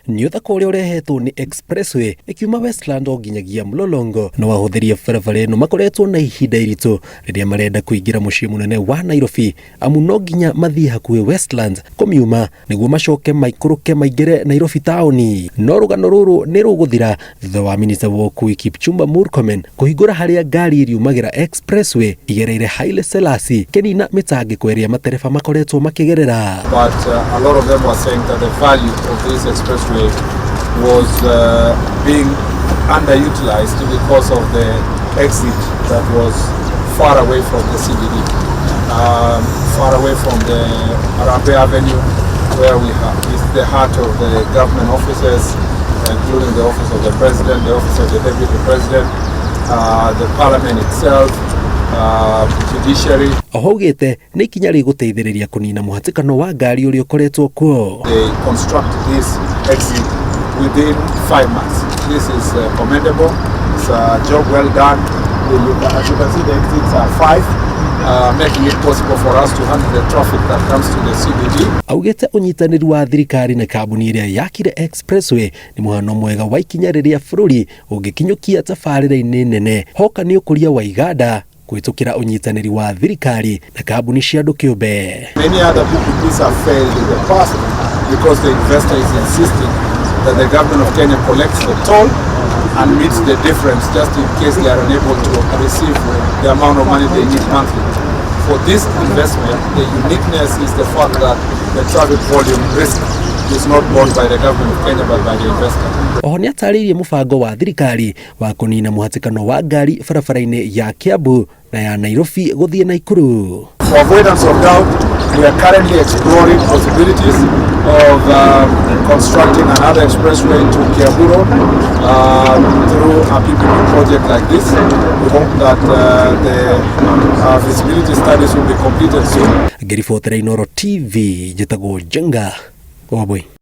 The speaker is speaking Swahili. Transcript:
ni uthaka uria urehetwo ni Expressway ikiuma Westland nginyagia Mlolongo no ahuthiria barabara no makoretwo na ihinda iritu riria marenda kuingira mucii munene wa Nairobi amu no nginya mathie hakuhi Westland komiuma niguo macoke maikuruke maingire Nairobi taoni. No rugano ruru ni ruguthira thutha wa minista wa ukui Kipchumba Murkomen kuhingura haria ngari iriumagĩra Expressway igereire Haile Selassie kenina mitangiko iria matereba makoretwo makigerera. But a lot of them were saying that the value of this expressway was being underutilized because of the exit that was far away from the CBD, far away from the Arambe Avenue, where is the heart of the government offices, including the office of the president, the office of the deputy president, the parliament itself, judiciary. Ohogete ni ikinya riguteithiriria kunina muhatikano wa ngari uria ukoretwo kuo. They construct this exit within 5 months. This is commendable. It's a job well done. As you can see, the exits are 5, making it possible for us to handle the traffic that comes to the CBD. Augete unyitaniri wa thirikari na kambuni iria yakire Expressway ni muhano mwega wa ikinya riria bururi ungikinyukia tabarĩra-inĩ nene hoka ni ukuria wa iganda kuitukira unyitaniri wa thirikari na kambuni cia andu kiumbe. Many other PPPs have failed in the past because the investor is insisting that the government of Kenya collects the toll and meets the difference just in case they are unable to receive the amount of money they need monthly. For this investment, the uniqueness is the fact that the traffic volume risk is not borne by the government of Kenya but by the investor. Oho ni ataririe mubango wa thirikari wa kunina muhatikano wa ngari barabara-ini ya Kiambu na ya Nairobi guthie Naikuru. For avoidance of doubt, we are currently exploring possibilities of constructing another expressway to Kiambu Road through a PPP project like this. We hope that the feasibility studies will be completed soon. Ngari for Nairobi TV jitagwo Jenga Waboi.